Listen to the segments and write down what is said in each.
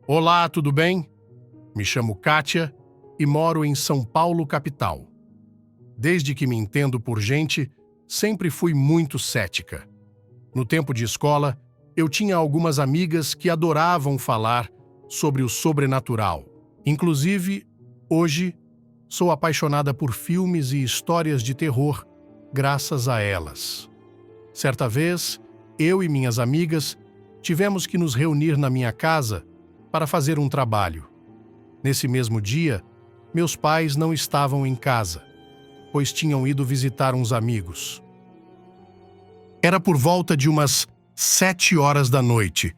Olá, tudo bem? Me chamo Kátia e moro em São Paulo, capital. Desde que me entendo por gente, sempre fui muito cética. No tempo de escola, eu tinha algumas amigas que adoravam falar sobre o sobrenatural. Inclusive, hoje, sou apaixonada por filmes e histórias de terror, graças a elas. Certa vez, eu e minhas amigas tivemos que nos reunir na minha casa para fazer um trabalho. Nesse mesmo dia, meus pais não estavam em casa, pois tinham ido visitar uns amigos. Era por volta de umas 7 horas da noite,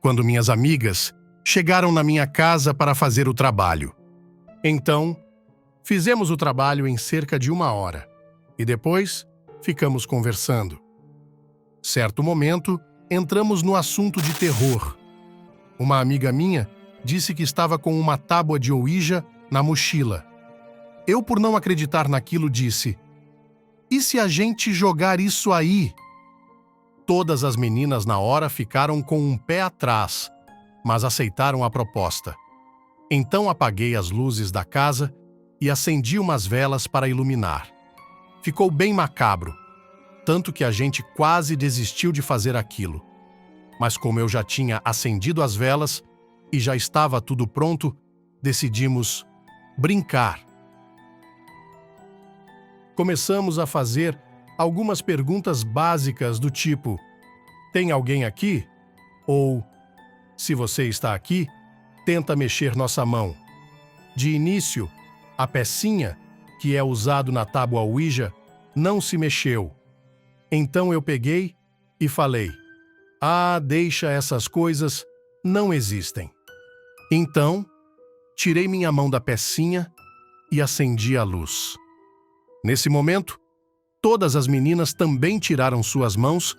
quando minhas amigas chegaram na minha casa para fazer o trabalho. Então, fizemos o trabalho em cerca de 1 hora e depois ficamos conversando. Certo momento, entramos no assunto de terror. Uma amiga minha disse que estava com uma tábua de Ouija na mochila. Eu, por não acreditar naquilo, disse: "E se a gente jogar isso aí?" Todas as meninas na hora ficaram com um pé atrás, mas aceitaram a proposta. Então apaguei as luzes da casa e acendi umas velas para iluminar. Ficou bem macabro, tanto que a gente quase desistiu de fazer aquilo. Mas como eu já tinha acendido as velas e já estava tudo pronto, decidimos brincar. Começamos a fazer algumas perguntas básicas do tipo: "Tem alguém aqui?" Ou "Se você está aqui, tenta mexer nossa mão." De início, a pecinha, que é usado na tábua Ouija, não se mexeu. Então eu peguei e falei: "Ah, deixa essas coisas, não existem." Então, tirei minha mão da pecinha e acendi a luz. Nesse momento, todas as meninas também tiraram suas mãos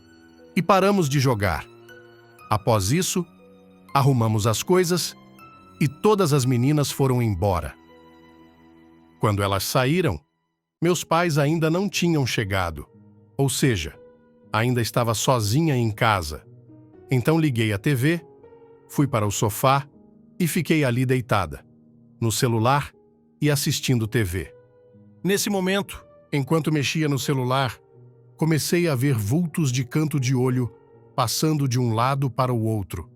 e paramos de jogar. Após isso, arrumamos as coisas e todas as meninas foram embora. Quando elas saíram, meus pais ainda não tinham chegado, ou seja, ainda estava sozinha em casa. Então liguei a TV, fui para o sofá e fiquei ali deitada, no celular e assistindo TV. Nesse momento, enquanto mexia no celular, comecei a ver vultos de canto de olho passando de um lado para o outro.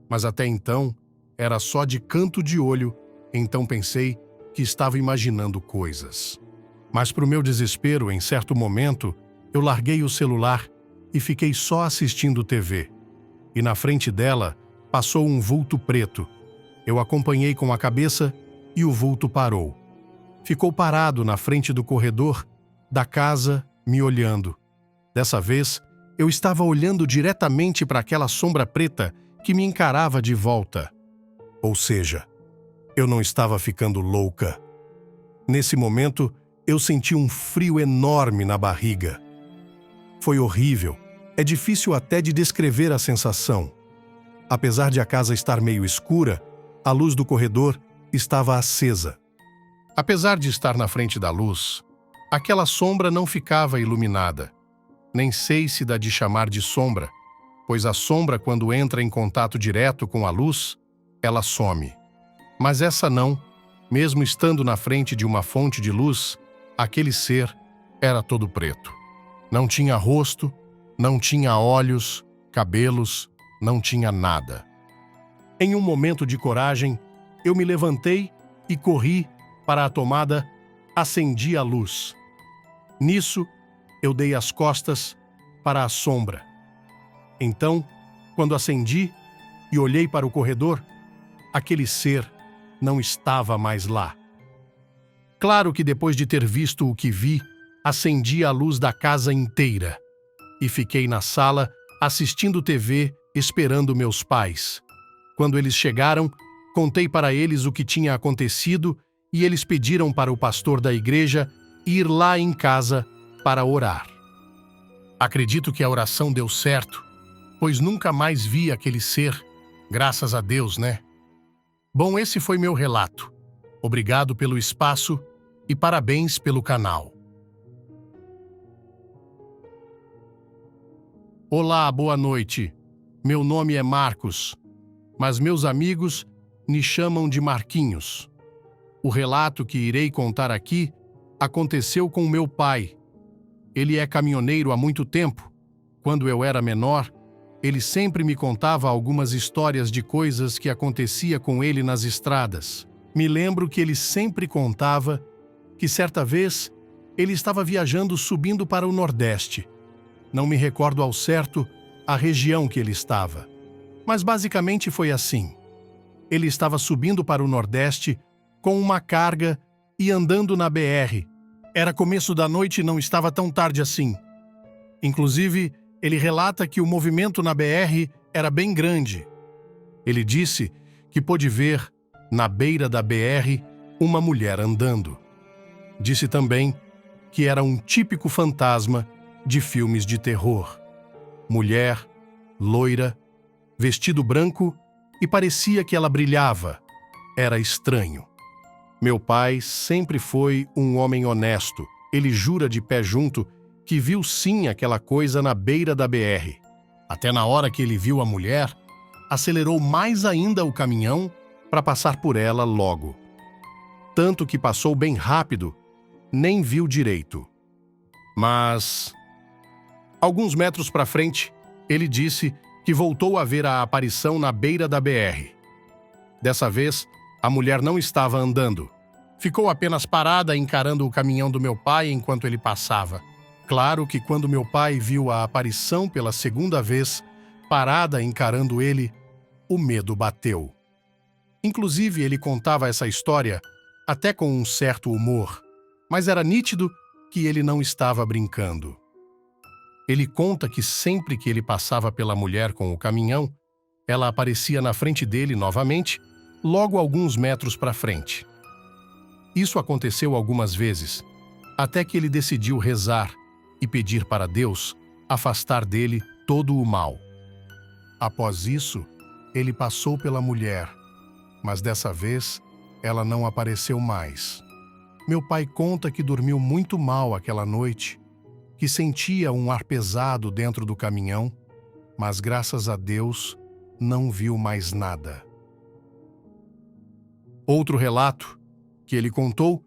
Mas até então, era só de canto de olho, então pensei que estava imaginando coisas. Mas para o meu desespero, em certo momento, eu larguei o celular e fiquei só assistindo TV. E na frente dela passou um vulto preto. Eu acompanhei com a cabeça e o vulto parou. Ficou parado na frente do corredor da casa, me olhando. Dessa vez, eu estava olhando diretamente para aquela sombra preta que me encarava de volta. Ou seja, eu não estava ficando louca. Nesse momento, eu senti um frio enorme na barriga. Foi horrível. É difícil até de descrever a sensação. Apesar de a casa estar meio escura, a luz do corredor estava acesa. Apesar de estar na frente da luz, aquela sombra não ficava iluminada. Nem sei se dá de chamar de sombra, pois a sombra, quando entra em contato direto com a luz, ela some. Mas essa não, mesmo estando na frente de uma fonte de luz, aquele ser era todo preto. Não tinha rosto, não tinha olhos, cabelos, não tinha nada. Em um momento de coragem, eu me levantei e corri para a tomada, acendi a luz. Nisso, eu dei as costas para a sombra. Então, quando acendi e olhei para o corredor, aquele ser não estava mais lá. Claro que depois de ter visto o que vi, acendi a luz da casa inteira e fiquei na sala assistindo TV, esperando meus pais. Quando eles chegaram, contei para eles o que tinha acontecido e eles pediram para o pastor da igreja ir lá em casa para orar. Acredito que a oração deu certo, pois nunca mais vi aquele ser, graças a Deus, né? Bom, esse foi meu relato. Obrigado pelo espaço e parabéns pelo canal. Olá, boa noite. Meu nome é Marcos, mas meus amigos me chamam de Marquinhos. O relato que irei contar aqui aconteceu com meu pai. Ele é caminhoneiro há muito tempo. Quando eu era menor, ele sempre me contava algumas histórias de coisas que acontecia com ele nas estradas. Me lembro que ele sempre contava que certa vez ele estava viajando subindo para o Nordeste. Não me recordo ao certo a região que ele estava, mas basicamente foi assim. Ele estava subindo para o Nordeste com uma carga e andando na BR. Era começo da noite e não estava tão tarde assim. Inclusive, ele relata que o movimento na BR era bem grande. Ele disse que pôde ver, na beira da BR, uma mulher andando. Disse também que era um típico fantasma de filmes de terror. Mulher, loira, vestido branco e parecia que ela brilhava. Era estranho. Meu pai sempre foi um homem honesto. Ele jura de pé junto que viu sim aquela coisa na beira da BR. Até na hora que ele viu a mulher, acelerou mais ainda o caminhão para passar por ela logo. Tanto que passou bem rápido, nem viu direito. Mas, alguns metros para frente, ele disse que voltou a ver a aparição na beira da BR. Dessa vez, a mulher não estava andando. Ficou apenas parada encarando o caminhão do meu pai enquanto ele passava. Claro que quando meu pai viu a aparição pela segunda vez, parada encarando ele, o medo bateu. Inclusive, ele contava essa história até com um certo humor, mas era nítido que ele não estava brincando. Ele conta que sempre que ele passava pela mulher com o caminhão, ela aparecia na frente dele novamente, logo alguns metros para frente. Isso aconteceu algumas vezes, até que ele decidiu rezar e pedir para Deus afastar dele todo o mal. Após isso, ele passou pela mulher, mas dessa vez ela não apareceu mais. Meu pai conta que dormiu muito mal aquela noite, que sentia um ar pesado dentro do caminhão, mas graças a Deus não viu mais nada. Outro relato que ele contou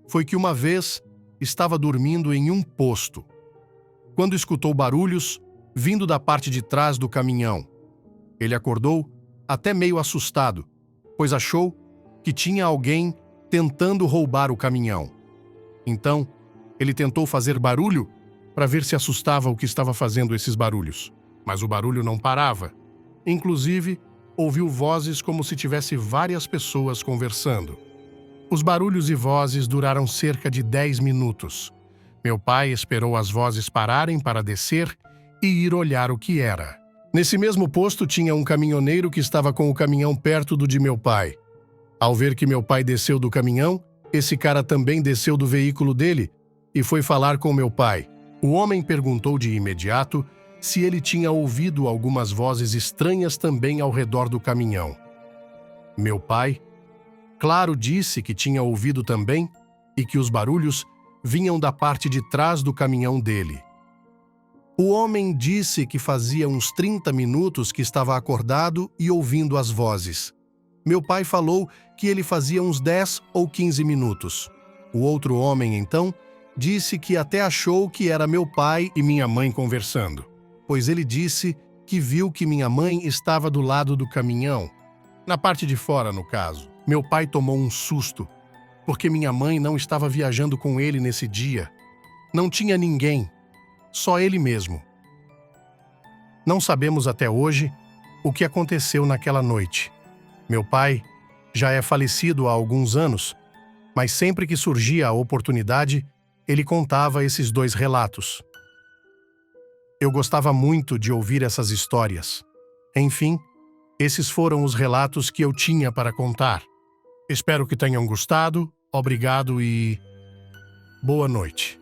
foi que uma vez estava dormindo em um posto, quando escutou barulhos vindo da parte de trás do caminhão. Ele acordou até meio assustado, pois achou que tinha alguém tentando roubar o caminhão. Então, ele tentou fazer barulho para ver se assustava o que estava fazendo esses barulhos. Mas o barulho não parava. Inclusive, ouviu vozes como se tivesse várias pessoas conversando. Os barulhos e vozes duraram cerca de 10 minutos. Meu pai esperou as vozes pararem para descer e ir olhar o que era. Nesse mesmo posto tinha um caminhoneiro que estava com o caminhão perto do de meu pai. Ao ver que meu pai desceu do caminhão, esse cara também desceu do veículo dele e foi falar com meu pai. O homem perguntou de imediato se ele tinha ouvido algumas vozes estranhas também ao redor do caminhão. Meu pai, claro, disse que tinha ouvido também e que os barulhos vinham da parte de trás do caminhão dele. O homem disse que fazia uns 30 minutos que estava acordado e ouvindo as vozes. Meu pai falou que ele fazia uns 10 ou 15 minutos. O outro homem, então, disse que até achou que era meu pai e minha mãe conversando, pois ele disse que viu que minha mãe estava do lado do caminhão, na parte de fora, no caso. Meu pai tomou um susto, porque minha mãe não estava viajando com ele nesse dia. Não tinha ninguém, só ele mesmo. Não sabemos até hoje o que aconteceu naquela noite. Meu pai já é falecido há alguns anos, mas sempre que surgia a oportunidade, ele contava esses dois relatos. Eu gostava muito de ouvir essas histórias. Enfim, esses foram os relatos que eu tinha para contar. Espero que tenham gostado, obrigado e boa noite.